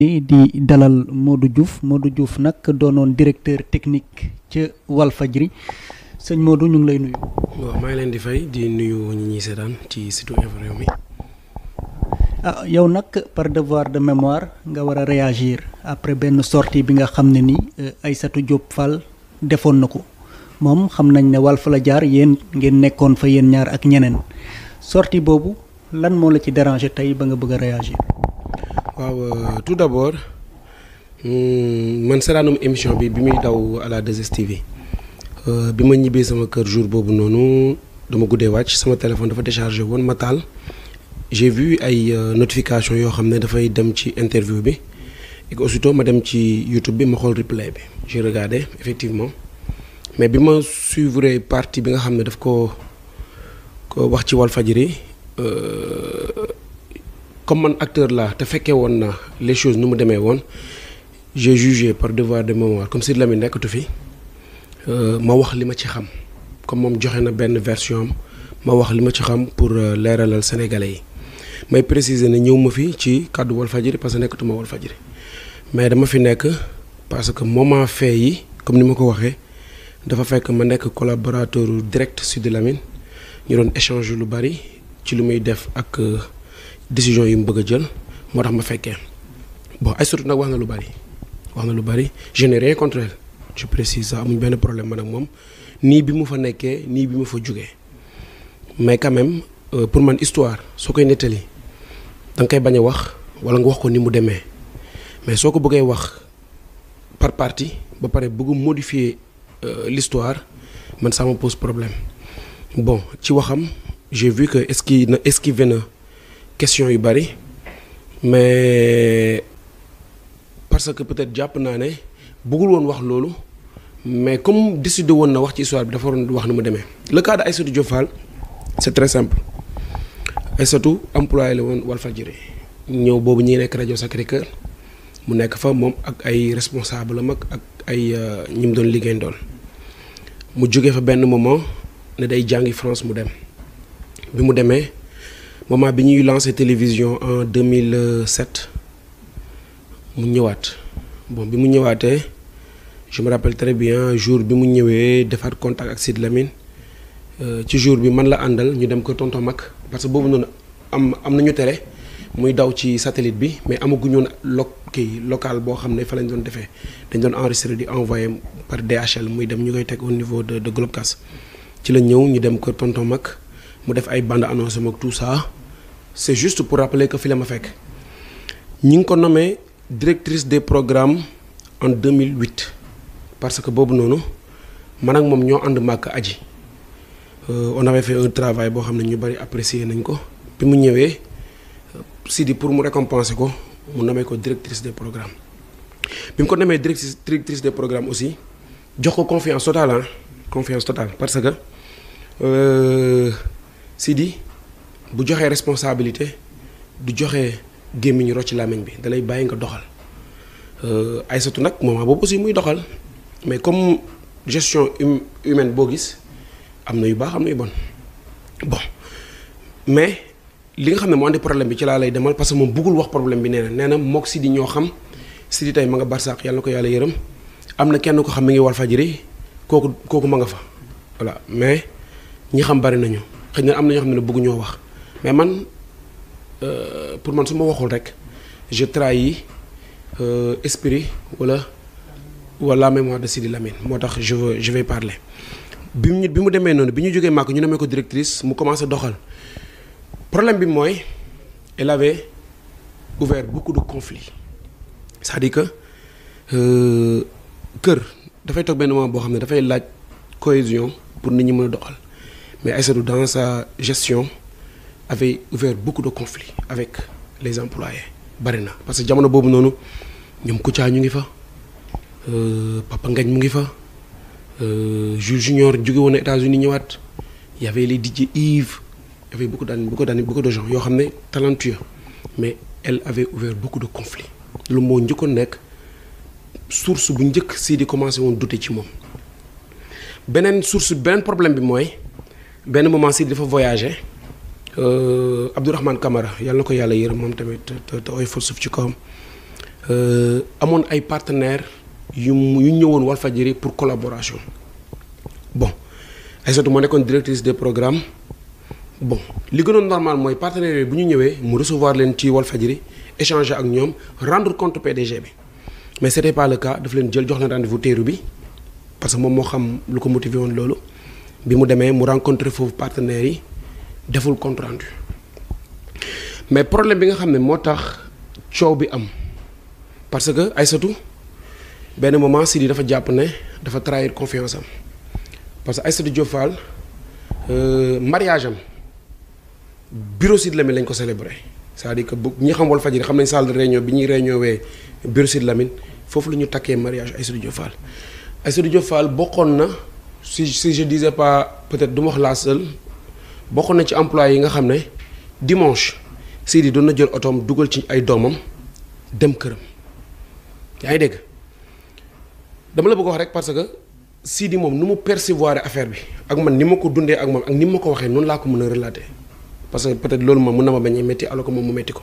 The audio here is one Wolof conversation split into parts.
di dalal Modou Diouf nag doonoon directeur technique ca Walfadjri sëñ Modou ñu ngi lay nuyu. waaw maa ngi leen di fay di nuyu ñi ñuy seetaan ci site Infos Rewmi. yow nag par devoir de mémoire nga war a réagir après benn sortie bi nga xam ne ni Aïssatou Diop Fall defoon na ko moom xam nañ ne Walf la jaar yéen ngeen nekkoon fa yéen ñaar ak ñeneen sortie boobu lan moo la ci déranger tey ba nga bëgg a réagir. waaw tout d'abord man seetaanum émission bi muy daw à la 2STV bi ma ñibbee sama kër jour boobu noonu dama guddee wàcc sama téléphone dafa déchargé woon ma taal j'ai vu ay notification yoo xam ne dafay dem ci interview bi et aussitôt ma dem ci YouTube bi ma xool replay bi j'ai regardé effectivement mais bi ma suivre partie bi nga xam ne daf ko wax ci Walfadjri comme man acteur la te fekkee woon na les choses nu mu demee woon j'ai jugé par devoir de mémoire comme Sidy Lamine nekkatu fi ma wax li ma ci xam comme moom joxe na benn version am ma wax li ma ci xam pour leeralal sénégalais yi may préciser ne ñëw ma fi ci kàddu Walfadjri parce que nekkatuma Walfadjri mais dama fi nekk parce que moment fait yi comme ni ma ko waxee dafa fekk ma nekk collaborateur direct Sidy Lamine ñu doon échanger lu bari ci lu muy def ak décision yi mu bëgg a jël moo tax ma fekkee bon Aïssatou nag wax na lu bari je n'ai rien contre elle je précise ça amuñ benn problème man ak moom nii bi mu fa nekkee nii bi mu fa jugee mais quand même pour man histoire soo koy nettali da nga koy bañ a wax wala nga wax ko ni mu demee mais soo ko bëggee wax par partie ba pare bëgg modifier l'histoire man ça me pose problème bon ci waxam j'ai vu que esquivé na question yu bari mais parce que peut-être jàpp naa ne bëggul woon wax loolu mais comme décidé woon na wax ci histoire bi dafa waroon wax ni mu demee le cas de Aïssatou Diop Fall c'est très simple Aïssatou employé la woon Walfadjri ñëw boobu ñi nekk rajo Sacré-Cœur mu nekk fa moom ak ay responsable am ak ay ñi mu doon liggéey ndool mu jógee fa benn moment ne day jàngi France mu dem bi mu demee moment bi ñuy lancé télévision en 2007 mu ñëwaat bon bi mu ñëwaatee je me rappelle très bien jour bi mu ñëwee defaat contact ak Sidy Lamine ci jour bi man la àndal ñu dem ko tonton Mag parce que boobu noonu am nañu tere muy daw ci satellite bi mais amaguñu woon local boo xam ne fa lañ doon defee dañ doon enregistrer di envoyer par DHL muy dem ñu koy teg au niveau de Globecast ci la ñëw ñu dem ko tonton Mag mu def ay bande annonce ak tout ça c'est juste pour rappeler que fi la ma fekk ñi ngi ko nommé directrice des programmes en 2008 parce que boobu noonu man ak moom ñoo ànd màkk aji on avait fait un travail boo xam ne ñu bari apprécier nañ ko bi mu ñëwee Sidy pour mu récompenser ko mu nommé ko directrice des programmes bi mu ko nommé directrice des programmes aussi jox ko confiance totale parce que Sidy bu joxee responsabilité du joxe gémmiñ rocc làmmiñ bi dalay bàyyi nga doxal Aïssatou nag moment boobu aussi muy doxal mais comme gestion humaine boo gis am na yu baax am na yu bon mais li nga xam ne moo andi problème bi ci laa lay demal parce que moom bëggul wax problème bi nee na mook Sidy ñoo xam Sidy tey ma nga barsàq yàlla na ko yàlla yërëm am na kenn ko xam mi ngi Walfadjri kooku ma nga fa voilà mais ñi xam bari nañu xëy na am na ñoo xam ne bëggu ñoo wax mais man pour man su ma waxul rek je trahis esprit wala mémoire de Sidy Lamine moo tax je vais parler bi mu demee noonu bi ñu jógee màkk ñu nemee ko directrice mu commencé doxal problème bi mooy elle avait ouvert beaucoup de conflits c'est-à-dire que kër dafay toog benn moment boo xam ne dafay laaj cohésion pour nit ñi mën a doxal mais Aïssatou dans sa gestion avait ouvert beaucoup de conflits avec les employés bari na parce que jamono boobu noonu ñoom Kouthia ñu ngi fa Papa Ngagne mu ngi fa Jules Junior jóge woon na États-Unis ñëwaat y avait les DJ Yves y avait beaucoup de gens yoo xam ne talentueux mais elle avait ouvert beaucoup de conflits lu moo njëkkoon nekk source bu njëkk Sidy commencé woon douter ci moom beneen problème bi mooy benn moment Sidy dafa voyager Abdourahmane Camara yàlla na ko yàlla yërëm moom tamit te oy fa suuf ci kawam amoon ay partenaires yu ñëwoon Walfadjri pour collaboration bon Aïssatou moo nekkoon directrice des programmes bon li gënoon normal mooy partenaires yooyu bu ñu ñëwee mu recevoir leen ci Walfadjri échanger ak ñoom rendre compte PDG bi mais c'était pas le cas daf leen jël jox leen rendez-vous teeru bi parce que moom moo xam lu ko motivé woon loolu bi mu demee mu rencontré foofu partenaires yi deful compte rendu mais problème bi nga xam ne moo tax coow bi am parce que Aïssatou benn moment Sidi dafa jàpp ne dafa trahir confiance am parce que Aïssatou Diop Fall mariage am bureau Sidy Lamine lañ ko célébré c'est-à-dire que bu ñi xam Walfadjri xam nañ salle de réunion bi ñuy réunion wee bureau Sidy Lamine foofu la ñu takkee mariage Aïssatou Diop Fall. Aïssatou Diop Fall bokkoon na si je disais pas peut-être du ma wax la seule bokkoon na ci employé yi nga xam ne dimanche Sidi doon na jël otoom dugal ci ay doomam dem këram yaa ngi dégg dama la bëgg wax rek parce que Sidi moom nu mu percevoir affaire bi ak man ni ma ko dundee ak moom ak ni ma ko waxee noonu laa ko mën a relater parce que peut-être loolu moom mën na ma bañ a métti alors que moom mu métti ko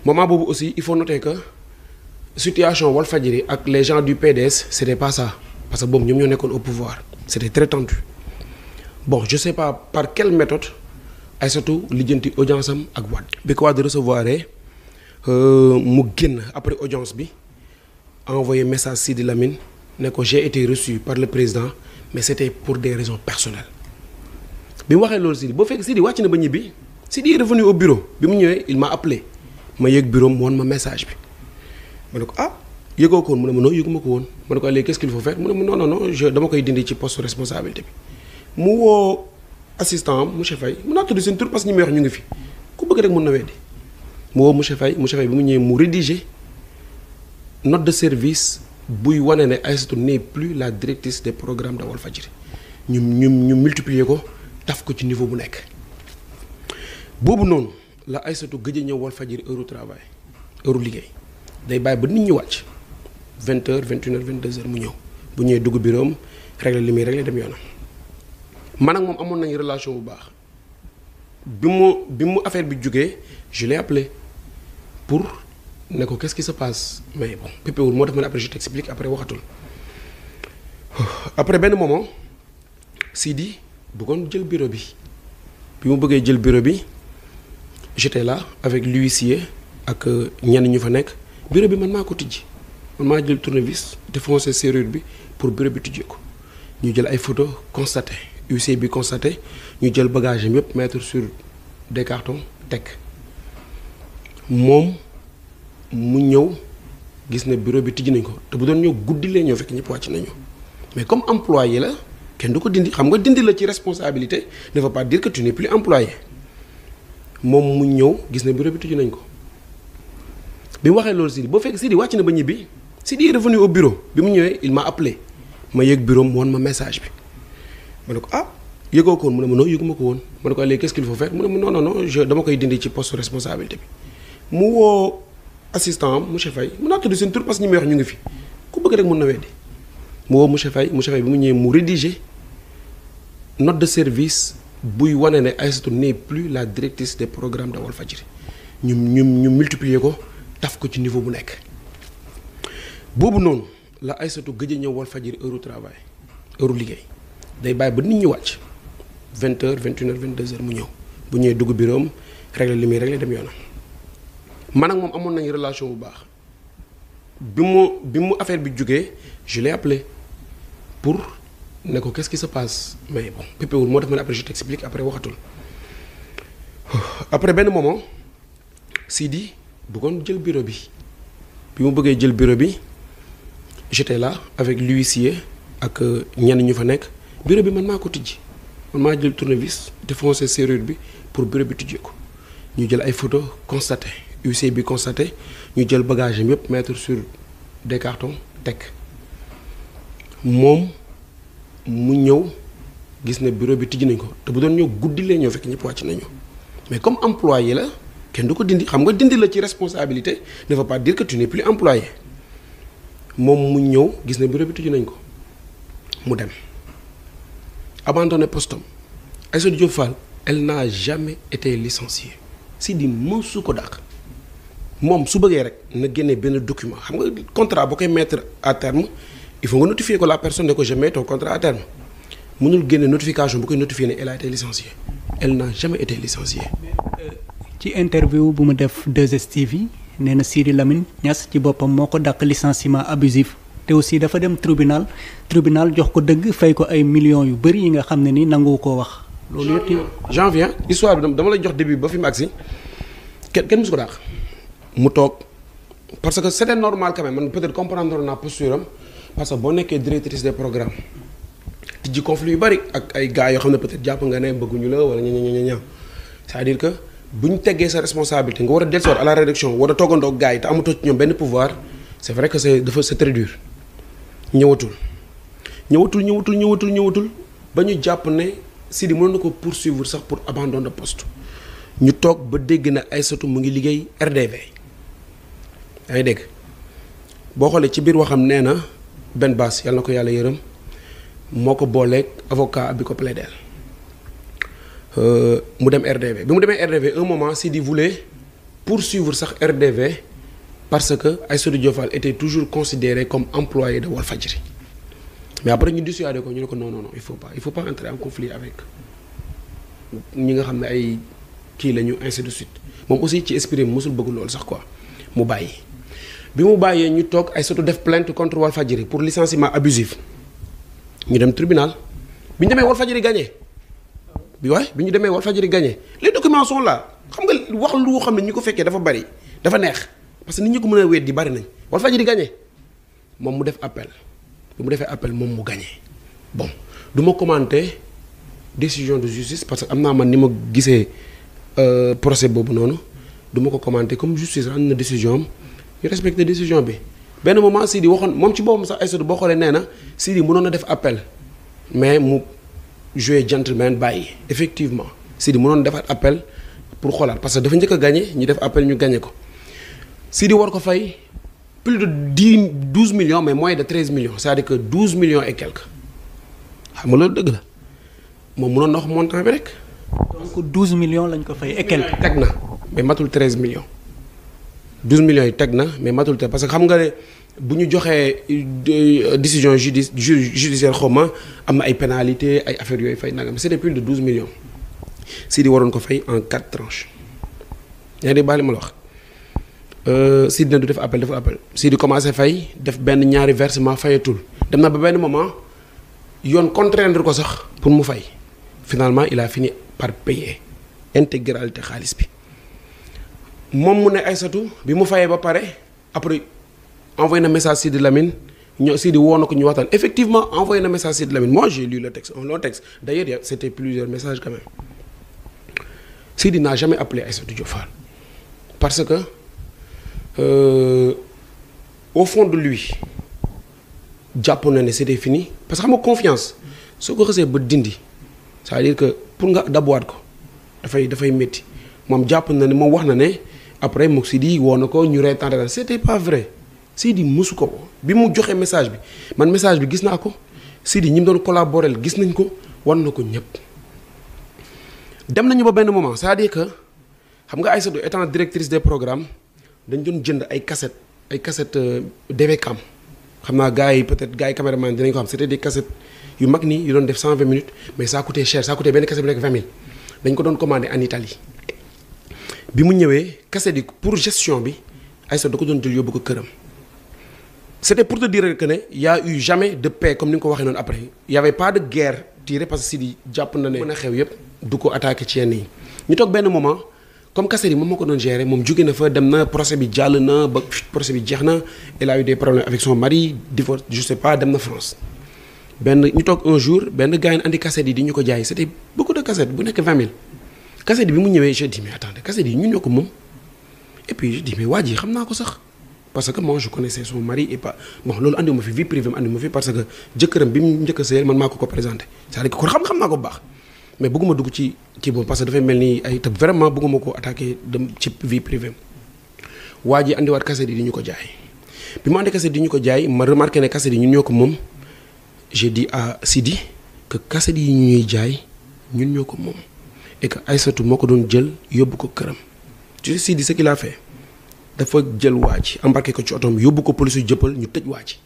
moment boobu aussi il faut noter que situation Walfadjri ak les gens du PDS c'était pas ça parce que boobu ñoom ñoo nekkoon au pouvoir c'était très tendu bon je sais pas par quelle méthode Aïssatou lijjanti audience am ak Wade bi ko Wade recevoir mu génn après audience bi envoyé message Sidy Lamine ne ko j'ai été reçu par le président mais c'était pour des raisons personnelles bi mu waxee loolu Sidi boo fekk Sidi wàcc na ba ñibbi Sidi est revenu au bureau bi mu ñëwee il m'a appelé ma yëg bureau mu woon ma message bi ma ne ko ah yëgoo ko woon mu ne ma non yëguma ko woon ma ne ko léegi qu'est-ce qu'il faut faire mu ne ma non dama koy dindi ci poste responsabilité bi mu woo assistant am monsieur Faye mun naa tudd seen tur parce que ñi may wax ñu ngi fi ku bëgg rek mën na weddi mu woo monsieur Faye bi mu ñëwee mu rédiger note de service buy wane ne Aïssatou n'est plus la directrice des programmes de Walfadjri ñu multiplier ko taf ko ci niveau bu nekk boobu noonu la Aïssatou gëj a ñëw Walfadjri heure travail heure liggéey day bàyyi ba nit ñi wàcc 20h 21h 22h mu ñëw bu ñëwee dugg bureau am régler li muy régler dem yoonam man ak moom amoon nañu relation bu baax bi mu affaire bi jógee je l'ai appelé pour ne ko qu'est-ce qui se passe mais bon pépéwul moo def ma ne après je t'explique après waxatul après benn moment Sidi bëggoon jël bureau bi mu bëggee jël bureau bi j'étais là avec l'huissier ak ñenn ñu fa nekk bureau bi man maa ko tijji man maa jël tournevis défoncer serrure bi pour bureau bi tijjee ko ñu jël ay photos constaté huissier bi constaté ñu jël bagage am yëpp mettre sur des cartons teg moom mu ñëw gis ne bureau bi tijji nañ ko te bu doon ñëw guddi lee ñëw fekk ñëpp wàcc nañu mais comme employé la kenn du ko dindi xam nga dindi la ci responsabilité ne veut pas dire que tu n'es plus employé moom mu ñëw gis ne bureau bi tijji nañ ko bi mu waxee loolu Sidi boo fekk Sidi wàcc na ba ñibbi Sidi est revenu au bureau bi mu ñëwee il m'a appelé ma yëg bureau mu woon ma message bi ma ne ko ah yëgoo ko woon mu ne ma non yëguma ko woon ma ne ko léegi qu'est-ce qu'il faut faire mu ne ma non dama koy dindi ci poste responsabilité bi mu woo assistant am monsieur Faye mun naa tudd seen tur parce que ñi may wax ñu ngi fi ku bëgg rek mën na weddi mu woo monsieur Faye bi mu ñëwee mu rédiger note de service buy wane ne Aïssatou n'est plus la directrice des programmes de Walfadjri ñu multiplier ko taf ko ci niveau bu nekk boobu noonu la Aïssatou gëj a ñëw Walfadjri heure travail heure liggéey day bàyyi ba nit ñi wàcc 20h 21h 22h mu ñëw bu ñëwee dugg bureau am régler li muy régler dem yoonam man ak moom amoon nañu relation bu baax bi mu affaire bi jógee je l'ai appelé pour ne ko qu'est-ce qui se passe mais bon pépéwul moo def ma ne après je t'explique après waxatul après benn moment Sidi bëggoon jël bureau bi mu bëggee jël bureau bi j'étais là avec l'huissier ak ñenn ñu fa nekk bureau bi man maa ko tijji man maa jël tournevis défoncer serrure bi pour bureau bi tijjee ko ñu jël ay photos constaté huissier bi constaté ñu jël bagage am yëpp mettre sur des cartons teg moom mu ñëw gis ne bureau bi tijji nañ ko te bu doon ñëw guddi lee ñëw fekk ñëpp wàcc nañu mais comme employé la kenn du ko dindi xam nga dindi la ci responsabilité ne veut pas dire que tu n'es plus employé moom mu ñëw gis ne bureau bi tijji nañ ko mu dem abandonné postam Aïssatou Diop Fall elle n'a jamais été licenciée Sidi mësu ko dàq moom su bëggee rek na génnee benn document xam nga contrat boo koy mettre à terme il faut nga notifier ko la personne ne ko je mets ton contrat à terme mënul génne notification bu koy notifier ne elle a été licenciée elle n'a jamais été licenciée. ci interview bu mu def 2STV nee na Sidi Lamine Niass ci boppam moo ko dàq licenciement abusif te aussi dafa dem tribunal jox ko dëgg fay ko ay millions yu bëri yi nga xam ne ni nangu koo wax. loolu yëpp janvier histoire bi dama lay jox début ba fi mu agsi kenn musu ko dàq mu toog parce que c'était normal quand même man peut-être comprendre naa posture am parce que boo nekkee directrice des programmes tijji conflit yu bëri ak ay gars yoo xam ne peut-être jàpp nga ne bëgguñu la wala ña c'est-à-dire que bu ñu teggee sa responsabilité nga war a dellusiwaat à la rédaction war a toogandoo gars yi te amatoo ci ñoom benn pouvoir c'est vrai que c'est très dur ñëwatul ba ñu jàpp ne Sidi mënoon na ko poursuivre sax pour abandon de poste ñu toog ba dégg na Aïssatou mu ngi liggéey RDV yaa ngi dégg boo xoolee ci biir waxam nee na Ben Bass yàlla na ko yàlla yërëm moo ko booleeg avocat bi ko plaider mu dem RDV bi mu demee RDV un moment Sidi voulait poursuivre sax RDV parce que Aïssatou Diop Fall était toujours considéré comme employé de Walfadjri mais après ñu dissuadé ko ñu ne ko non il faut pas entrer en conflit avec ñi nga xam ne ay kii la ñu ainsi de suite moom aussi ci esprit mosul bëgg loolu sax quoi mu bàyyi bi mu bàyyee ñu toog Aïssatou def plainte contre Walfadjri pour licenciement abusif ñu dem tribunal bi ñu demee Walfadjri gagné bi ñu demee Walfadjri gagné les documents sont là xam nga wax lu xam ne ñi ko fekkee dafa bari dafa neex parce que nit ñi ko mën a weddi bari nañ Walfadjri gagné moom mu def appel bu mu defee appel moom mu gagné bon du ma commenter décision de justice parce que am naa man ni ma gisee procès boobu noonu du ma ko commenter comme justice am na décision am ñu respecté décision bi benn moment Sidi waxoon moom ci boppam sax Aïssatou boo xoolee nee na Sidi mënoon na def appel mais mu joué gentleman bàyyi effectivement Sidi mënoon defaat appel pour xoolaat parce que dafa njëkk a gagné ñu def appel ñu gagné ko Sidi war ko fay plus de 12 millions mais moins de 13 millions c'est-à-dire que 12 millions et quelques xam nga loolu dëgg la moom mënoon na wax montant bi rek. donc 12 millions lañ ko fay et quelques. teg na mais matul 13 millions 12 millions yi teg na mais matul te parce que xam nga ne bu ñu joxee décision judiciaire xaw ma am na ay pénalités ay affaires yooyu fay nangam c'était plus de 12 millions Sidi waroon ko fay en 4 tranches yaa ngi baal ma la wax. Sidi na du def appel Sidi commencé fay def benn ñaari versement fayatul dem na ba benn moment yoon contraindre ko sax pour mu fay finalement il a fini par payer intégralité xaalis bi moom mu ne Aïssatou bi mu fayee ba pare après envoyé na message Sidi Lamine Sidi woo na ko ñu waxtaan effectivement envoyé na message Sidi Lamine moi j'ai lu le texte un long texte d'ailleurs c'était plusieurs messages quand même Sidi n'a jamais appelé Aïssatou Diop Fall parce que au fond de lui jàpp na ne c'était fini parce que xam nga confiance soo ko xasee ba dindi c'est-à-dire que pour nga dabuwaat ko dafay métti moom jàpp na ne moom wax na ne après moom Sidi woo na ko ñu reetaan c'était pas vrai Sidi mosu ko bi mu joxee message bi man message bi gis naa ko Sidi ñi mu doon collaborer gis nañ ko wan na ko ñëpp dem nañu ba benn moment c'est-à-dire que xam nga Aïssatou étant directrice des programmes dañ doon jënd ay cassette DVCAM xam naa gars yi peut-être gars yi caméraman dinañ ko xam c'était des cassettes yu mag nii yu doon def 120 minutes mais ça coûtait cher ça coûtait benn cassette bi nekk 20 000 dañ ko doon commandé en Italie bi mu ñëwee cassette yi pour gestion bi Aïssatou da ko doon jël yóbbu ko këram c'était pour te dire que ne y a eu jamais de paix comme ni nga ko waxee noonu après y avait pas de guerre tirée parce que Sidi jàpp na ne mën a xew yëpp du ko attaqué ci yenn yi ñu toog benn moment comme cassette yi moom moo ko doon gérer moom jóge na fa dem na procès bi jàll na ba procès bi jeex na elle a eu des problèmes avec son mari divorce je sais pas dem na France benn ñu toog un jour benn gars yi andi cassette yi di ñu ko jaay c'était beaucoup de cassettes bu nekk 20 000 cassette yi bi mu ñëwee je dis mais attendez cassette yi ñun ñoo ko moom et puis je dis mais waa ji xam naa ko sax parce que moi je connaissais son mari et pas bon loolu andiwuma fi vie privée andiwuma fi parce que jëkkëram bi mu njëkk a sëyal man maa ko présenté c'est-à-dire que kon xam naa ko bu baax mais bëgguma dugg ci boobu parce que dafay mel ni ay te vraiment bëgguma ko attaquer dem ci vie privée waa ji andiwaat cassette yi di ñu ko jaay bi mu andi cassette yi di ñu ko jaay ma remarqué ne cassette yi ñun ñoo ko moom j'ai dit à Sidi que cassette yi ñuy jaay ñun ñoo ko moom et que Aïssatou moo ko doon jël yóbbu ko këram tu sais Sidi ce qu'il a fait dafa jël waa ji embarqué ko ci otoom yóbbu ko police yu jëppal ñu tëj waa ji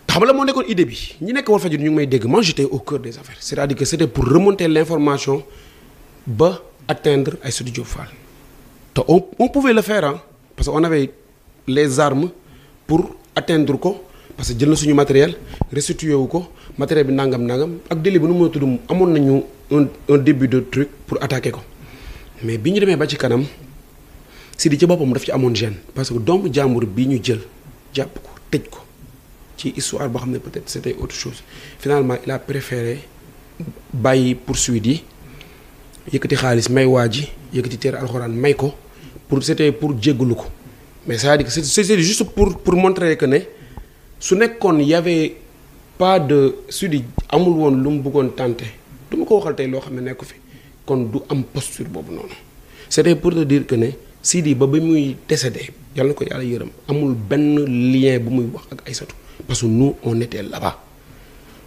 xam la moo nekkoon idée bi ñi nekk Walfadjri ñu ngi may dégg moi j'étais au cœur des affaires c'est-à-dire que c'était pour remonter l'information ba atteindre Aïssatou Diop Fall te on pouvait le faire parce que on avait les armes pour atteindre ko parce que jël na suñu matériel restitué wu ko matériel bi nangam ak délit bi nu mu tudd amoon nañu un début de truc pour attaquer ko mais bi ñu demee ba ci kanam Sidi ci boppam daf ci amoon gêne parce que doomu jàmbur bi ñu jël jàpp ko tëj ko ci histoire boo xam ne peut-être c'était autre chose finalement il a préféré bàyyi poursuite yi yëkkati xaalis may waa ji yëkkati téere alxuraan may ko c'était pour jéggalu ko mais c'est-à-dire que c'était juste pour montrer que ne su nekkoon y avait pas de Sidi amul woon lu mu bëggoon tenter du ma ko waxal tey loo xam ne nekku fi kon du am posture boobu noonu c'était pour te dire que ne Sidi ba muy décédé yàlla na ko yàlla yërëm amul benn lien bu muy wax ak Aïssatou parce que nous on était là-bas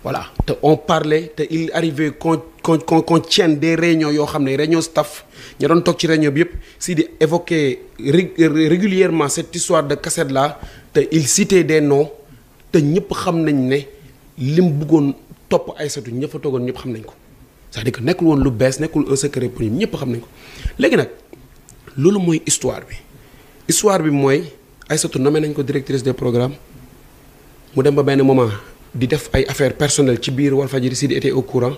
voilà te on parlait te il arrivait qu'on tienne des réunions yoo xam ne réunion staff ña doon toog ci réunion bi yëpp Sidi évoquait régulièrement cette histoire de cassette là te il citait des noms te ñëpp xam nañ ne lim bëggoon topp Aïssatou ñëpp fa toogoon ñëpp xam nañ ko c'est-à-dire que nekkul woon lu bees nekkul un secret pour ñëpp xam nañ ko léegi nag loolu mooy histoire bi mooy Aïssatou nommé nañ ko directrice des programmes mu dem ba benn moment di def ay affaires personnelles ci biir Walfadjri Sidi était au courant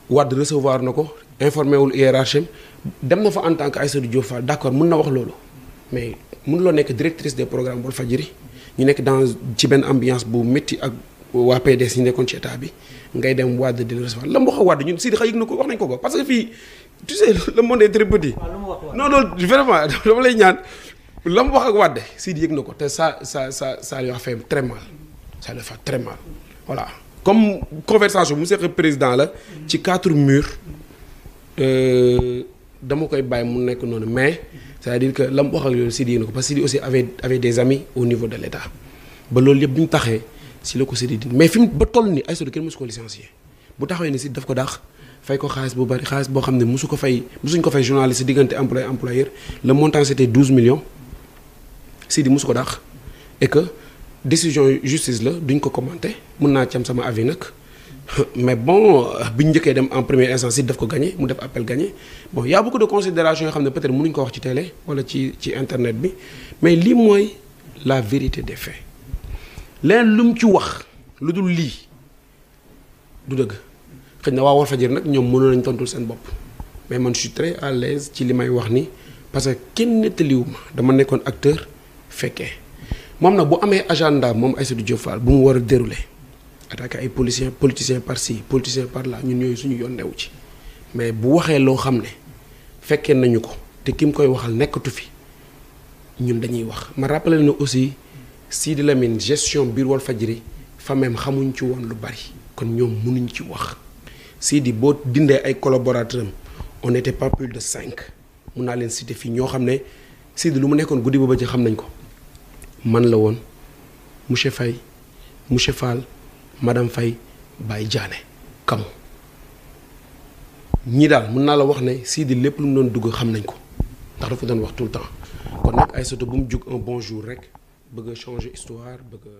Wade recevoir na ko informé wul hiérarchie dem na fa en tant que Aïssatou Diop Fall d'accord mën na wax loolu mais mënuloo nekk directrice des programmes Walfadjri ñu nekk ci benn ambiance bu métti ak waa PDS ñu nekkoon ci état bi ngay dem Wade di recevoir la mu wax ak Wade ñun Sidi yëg na ko wax nañ ko parce que fii tu sais le monde est très petit. non vraiment dama lay ñaan la mu wax ak Wade Sidi yëg na ko te ça lui a fait très mal ça lui a fait très mal voilà comme conversation bu mu seq président la ci 4 murs dama koy bàyyi mu nekk noonu mais c'est-à-dire que la mu wax ak loolu Sidi yëg na ko parce que Sidi aussi avait des amis au niveau de l'État ba loolu yëpp bu ñu taxee si la ko Sidi di mais fi mu ba toll ni Aïssatou kenn mosu ko licencié bu taxawee ni Sidi daf ko dàq fay ko xaalis bu bari xaalis boo xam ne mosuñ ko fay journaliste diggante employeur le montant c'était 12 millions Sidi mosu ko dàq et que décision justice la duñ ko commenter mën naa ci am sama avis nag mais bon bi ñu njëkkee dem en première instance Sidi daf ko gagné mu def appel gagné bon y a beaucoup de considérations yoo xam ne peut-être mënuñ ko wax ci télé wala ci internet bi mais lii mooy la vérité des faits leneen lu mu ci wax lu dul lii du dëgg xëy na waa Walfadjri nag ñoom mënoon nañ tontul seen bopp mais man je suis très à l'aise ci li may wax ni parce que kenn nettaliwu ma dama nekkoon acteur fekkee moom nag bu amee agenda moom Aïssatou Diop Fall bu mu war a dérouler attaquer ay politiciens par-ci politiciens par-là ñun ñooyu suñu yoon newu ci mais bu waxee loo xam ne fekkee nañu ko te ki mu koy waxal nekkatu fi ñun dañuy wax ma rappelé na aussi Sidi Lamine gestion biir Walfadjri fa même xamuñ ci woon lu bari kon ñoom mënuñ ci wax Sidi boo dindee ay collaborateurs am on n'était pas plus de 5 mun naa leen citer fii ñoo xam ne Sidi lu mu nekkoon guddi ba ci xam nañ ko man la woon monsieur Faye monsieur Fall madame Faye Baye Diané kam ñii daal mun naa la wax ne Sidi lépp lu mu doon dugg xam nañ ko ndax dafa doon wax tout le temps kon nag Aïssatou bu mu jug un bon jour rek bëgg a changer histoire bëgg a